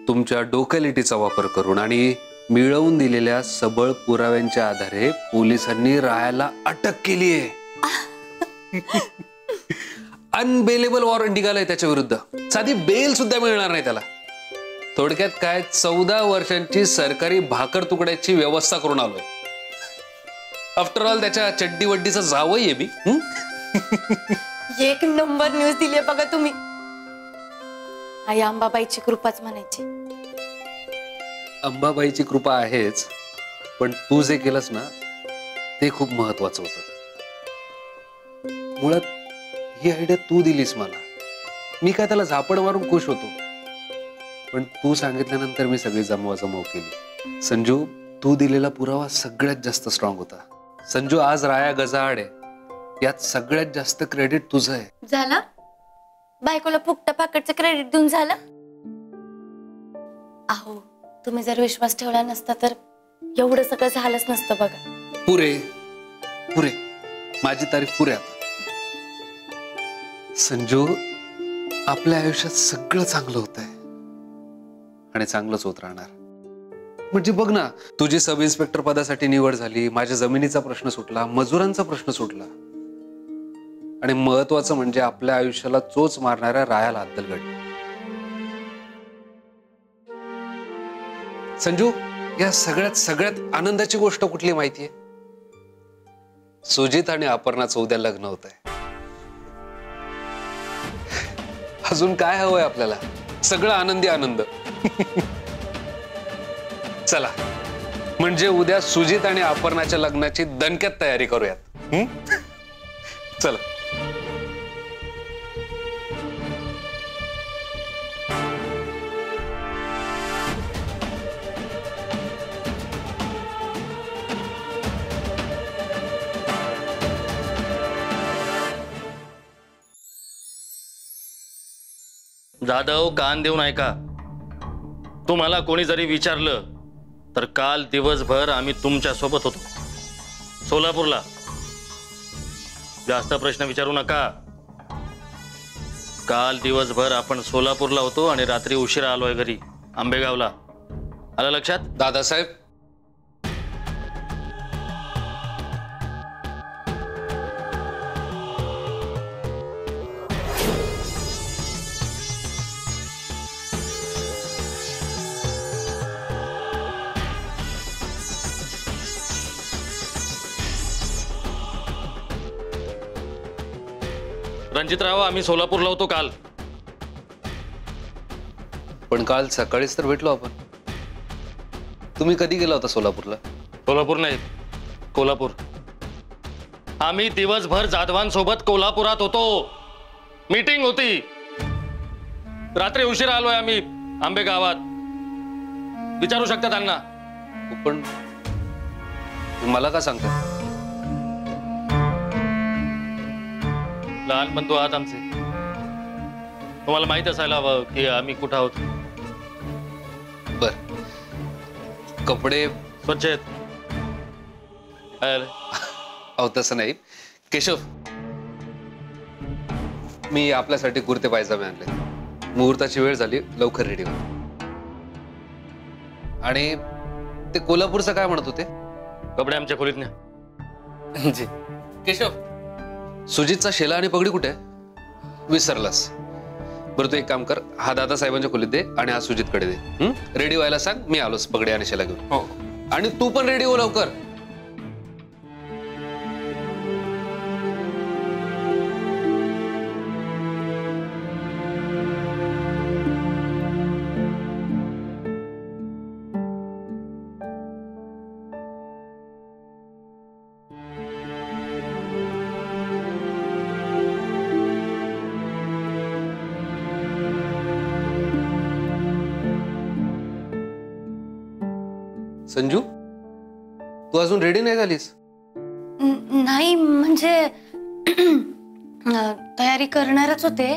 तुमच्या डोकेलिटीचा वापर करून आणि मिळवून दिलेल्या सबळ पुराव्यांच्या आधारे पोलिसांनी रायाला अटक केली आहे। अनबेलेबल वॉरंट निघालाय त्याच्या विरुद्ध, साधी बेल सुद्धा मिळणार नाही त्याला। थोडक्यात काय 14 वर्षांची सरकारी भाकर तुकड्याची व्यवस्था करून आलोय। आफ्टर ऑल त्याच्या चड्डी वड्डीचा जावई आहे मी। एक नंबर न्यूज दिली बघा तुम्ही। आई अंबाबाईची कृपाच म्हणायची। अंबाबाईची कृपा आहेच, पण तू जे केलंस ना ते खूप महत्वाचं होतं। मुळात ही आयडिया तू दिलीस मला, मी काय त्याला झापड मारून खुश होतो, पण तू सांगितल्यानंतर मी सगळी जमवाजमव केली। संजू, तू दिलेला पुरावा सगळ्यात जास्त स्ट्रॉंग होता। संजू, आज राया गजाआड आहे, यात सगळ्यात जास्त क्रेडिट तुझं आहे। झालं? बायकोला फुकटा पाकडचं क्रेडिट देऊन झालं? अहो, तुम्ही जर विश्वास ठेवला नसता तर एवढं सगळं झालंच नसतं बघा। पुरे पुरे, माझी तारीफ पुरे आता। संजू, आपल्या आयुष्यात सगळं चांगलं होत आहे आणि चांगलंच होत राहणार। म्हणजे बघ ना, तुझी सब इन्स्पेक्टर पदासाठी निवड झाली, माझ्या जमिनीचा प्रश्न सुटला, मजुरांचा प्रश्न सुटला, आणि महत्वाचं म्हणजे आपल्या आयुष्याला चोच मारणाऱ्या रायाला अद्दल घडली। संजू, या सगळ्यात आनंदाची गोष्ट कुठली माहितीये? सुजित आणि अपर्णाचं उद्या लग्न होत आहे। अजून काय हवंय आपल्याला? सगळं आनंदी आनंद। चला, म्हणजे उद्या सुजित आणि अपर्णाच्या लग्नाची दणक्यात तयारी करूयात। चला। जाधव, कान देऊन ऐका। तुम्हाला कोणी जरी विचारलं तर काल दिवसभर आम्ही तुमच्या सोबत होतो सोलापूरला। जास्त प्रश्न विचारू नका। काल दिवसभर आपण सोलापूरला होतो आणि रात्री उशिरा आलोय घरी आंबेगावला। आलं लक्षात? दादासाहेब, रणजितराव, आम्ही सोलापूरला होतो काल। पण काल सकाळीच तर भेटलो आपण। तुम्ही कधी गेला होता सोलापूरला? सोलापूर नाही, कोल्हापूर। आम्ही दिवसभर जाधवांसोबत कोल्हापुरात होतो, मीटिंग होती। रात्री उशिरा आलोय आम्ही आंबेगावात। विचारू शकता त्यांना। पण मला का सांगता? लहान बंधू आहात आमचे, तुम्हाला माहित असायला हवं की आम्ही कुठं आहोत। बर, कपडे स्वच्छ आहेत? अहो तसं नाही केशव, मी आपल्यासाठी कुर्ते पायजामे आणले। मुहूर्ताची वेळ झाली, लवकर रेडी हो। आणि ते कोल्हापूरचं काय म्हणत होते? कपडे आमच्या खोलीत न्या। जी केशव, सुजितचा शेला आणि पगडी कुठे? विसरलास? बरं, तू एक काम कर, हा दादासाहेबांच्या खोलीत दे आणि हा सुजितकडे दे। रेडी व्हायला सांग, मी आलोच पगडी आणि शेला घेऊन। हो, आणि तू पण रेडी हो लवकर। संजू, तू अजून रेडी नाही झालीस? नाही म्हणजे तयारी करणारच होते,